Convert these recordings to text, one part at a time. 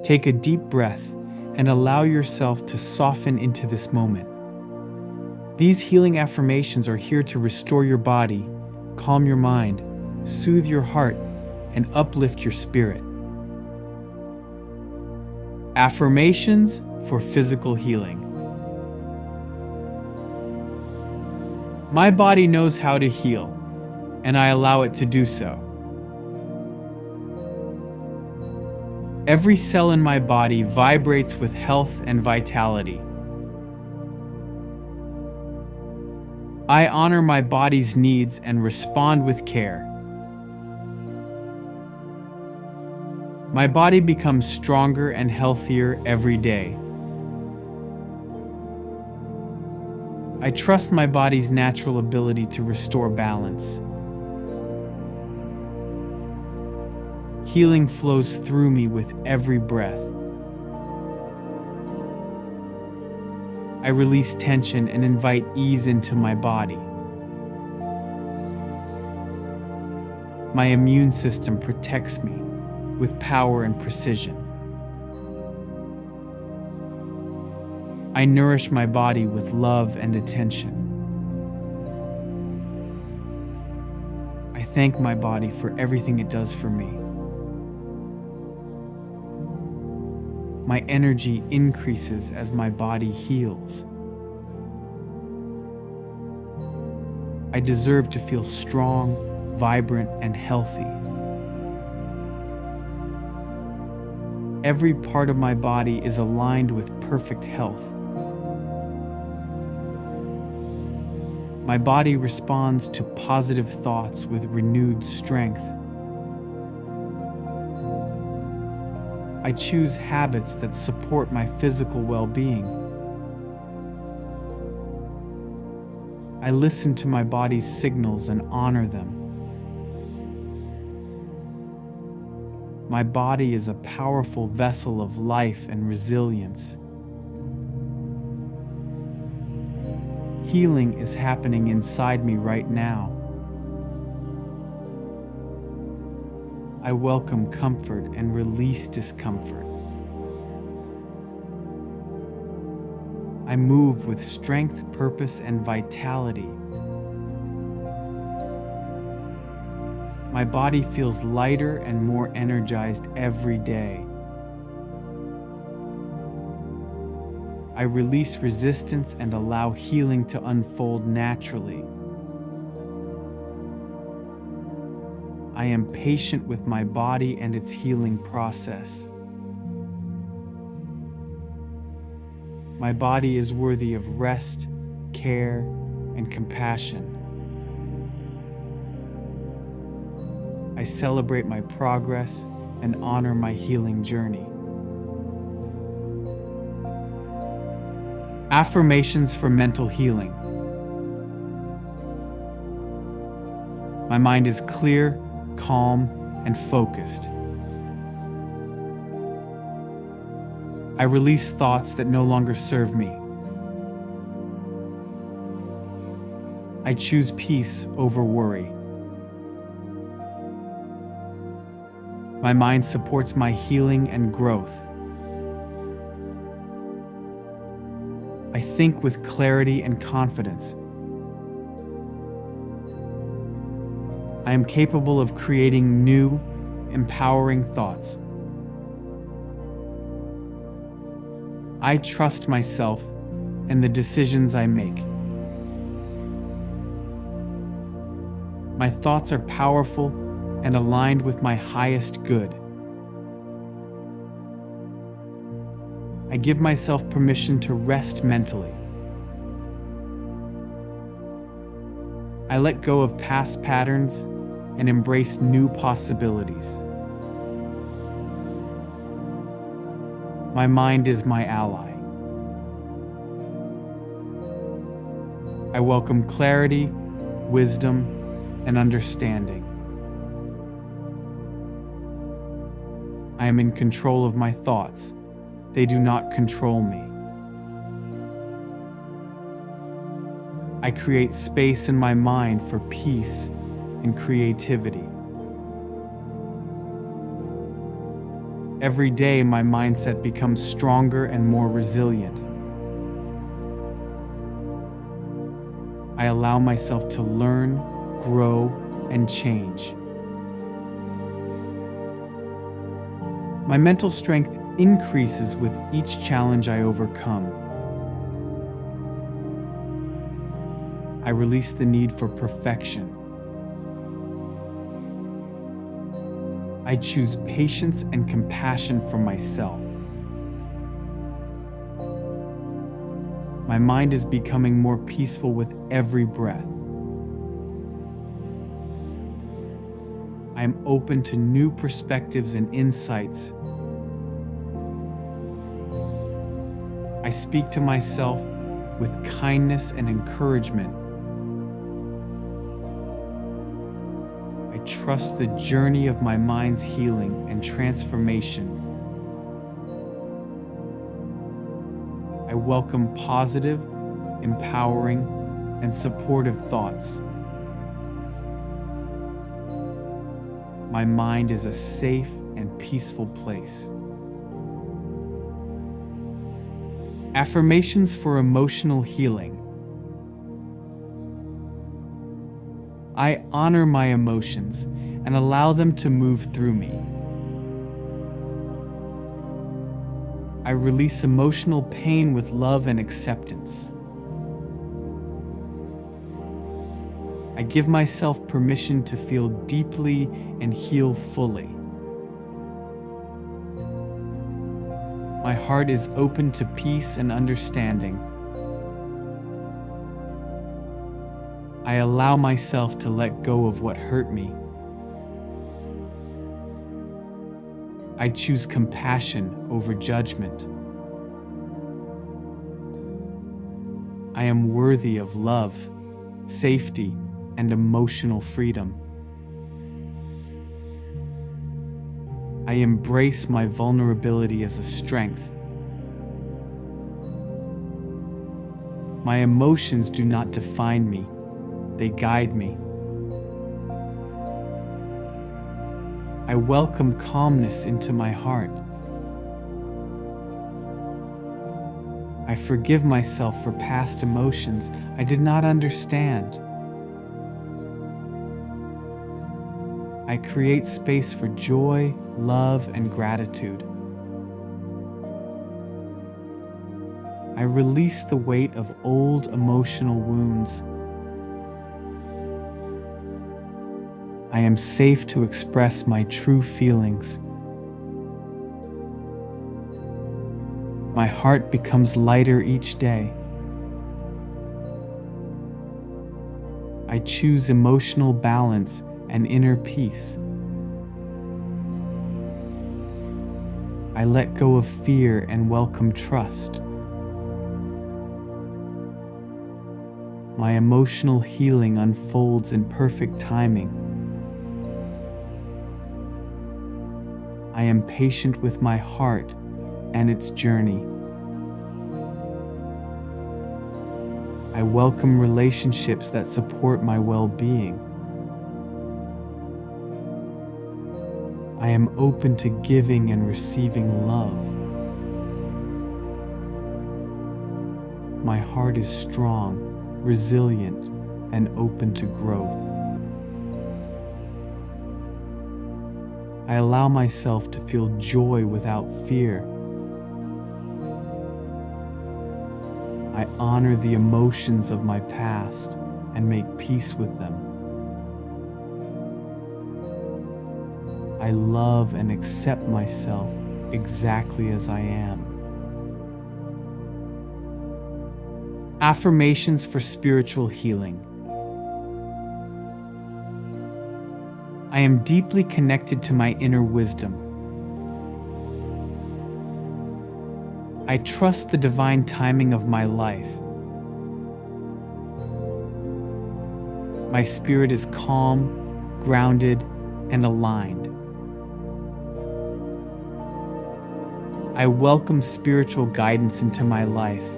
Take a deep breath and allow yourself to soften into this moment. These healing affirmations are here to restore your body, calm your mind, soothe your heart, and uplift your spirit. Affirmations for physical healing. My body knows how to heal, and I allow it to do so. Every cell in my body vibrates with health and vitality. I honor my body's needs and respond with care. My body becomes stronger and healthier every day. I trust my body's natural ability to restore balance. Healing flows through me with every breath. I release tension and invite ease into my body. My immune system protects me with power and precision. I nourish my body with love and attention. I thank my body for everything it does for me. My energy increases as my body heals. I deserve to feel strong, vibrant, and healthy. Every part of my body is aligned with perfect health. My body responds to positive thoughts with renewed strength. I choose habits that support my physical well-being. I listen to my body's signals and honor them. My body is a powerful vessel of life and resilience. Healing is happening inside me right now. I welcome comfort and release discomfort. I move with strength, purpose, and vitality. My body feels lighter and more energized every day. I release resistance and allow healing to unfold naturally. I am patient with my body and its healing process. My body is worthy of rest, care, and compassion. I celebrate my progress and honor my healing journey. Affirmations for mental healing. My mind is clear, calm, and focused. I release thoughts that no longer serve me. I choose peace over worry. My mind supports my healing and growth. I think with clarity and confidence. I am capable of creating new, empowering thoughts. I trust myself and the decisions I make. My thoughts are powerful and aligned with my highest good. I give myself permission to rest mentally. I let go of past patterns and embrace new possibilities. My mind is my ally. I welcome clarity, wisdom, and understanding. I am in control of my thoughts. They do not control me. I create space in my mind for peace and creativity. Every day, my mindset becomes stronger and more resilient. I allow myself to learn, grow, and change. My mental strength increases with each challenge I overcome. I release the need for perfection. I choose patience and compassion for myself. My mind is becoming more peaceful with every breath. I am open to new perspectives and insights. I speak to myself with kindness and encouragement. I trust the journey of my mind's healing and transformation. I welcome positive, empowering, and supportive thoughts. My mind is a safe and peaceful place. Affirmations for emotional healing. I honor my emotions and allow them to move through me. I release emotional pain with love and acceptance. I give myself permission to feel deeply and heal fully. My heart is open to peace and understanding. I allow myself to let go of what hurt me. I choose compassion over judgment. I am worthy of love, safety, and emotional freedom. I embrace my vulnerability as a strength. My emotions do not define me, they guide me. I welcome calmness into my heart. I forgive myself for past emotions I did not understand. I create space for joy, love, and gratitude. I release the weight of old emotional wounds. I am safe to express my true feelings. My heart becomes lighter each day. I choose emotional balance and inner peace. I let go of fear and welcome trust. My emotional healing unfolds in perfect timing. I am patient with my heart and its journey. I welcome relationships that support my well-being. I am open to giving and receiving love. My heart is strong, resilient, and open to growth. I allow myself to feel joy without fear. I honor the emotions of my past and make peace with them. I love and accept myself exactly as I am. Affirmations for spiritual healing. I am deeply connected to my inner wisdom. I trust the divine timing of my life. My spirit is calm, grounded, and aligned. I welcome spiritual guidance into my life.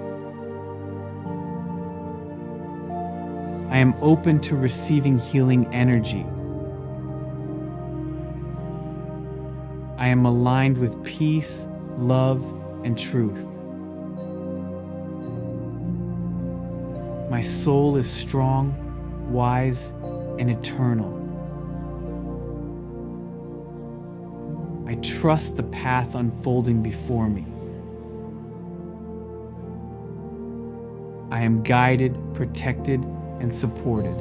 I am open to receiving healing energy. I am aligned with peace, love, and truth. My soul is strong, wise, and eternal. I trust the path unfolding before me. I am guided, protected, and supported.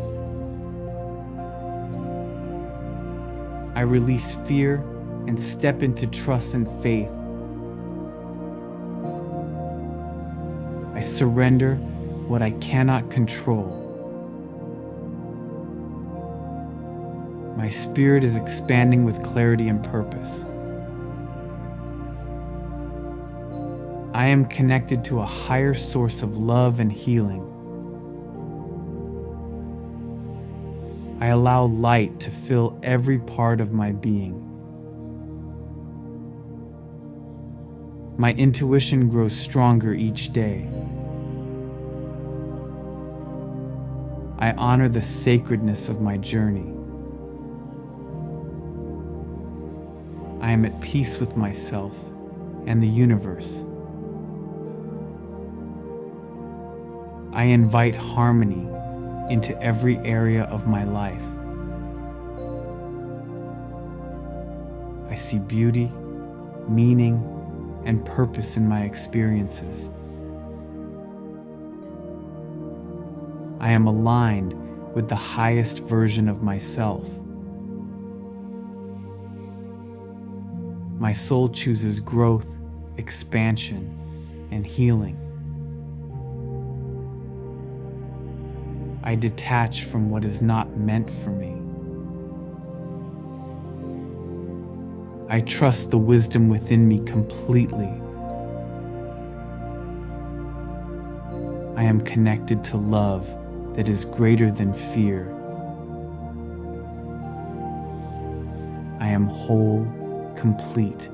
I release fear and step into trust and faith. I surrender what I cannot control. My spirit is expanding with clarity and purpose. I am connected to a higher source of love and healing. I allow light to fill every part of my being. My intuition grows stronger each day. I honor the sacredness of my journey. I am at peace with myself and the universe. I invite harmony into every area of my life. I see beauty, meaning, and purpose in my experiences. I am aligned with the highest version of myself. My soul chooses growth, expansion, and healing. I detach from what is not meant for me. I trust the wisdom within me completely. I am connected to love that is greater than fear. I am whole, complete,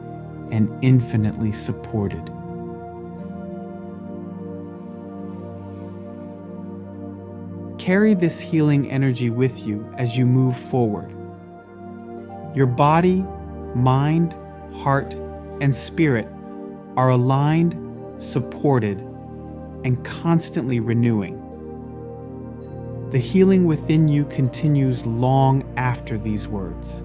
and infinitely supported. Carry this healing energy with you as you move forward. Your body, mind, heart, and spirit are aligned, supported, and constantly renewing. The healing within you continues long after these words.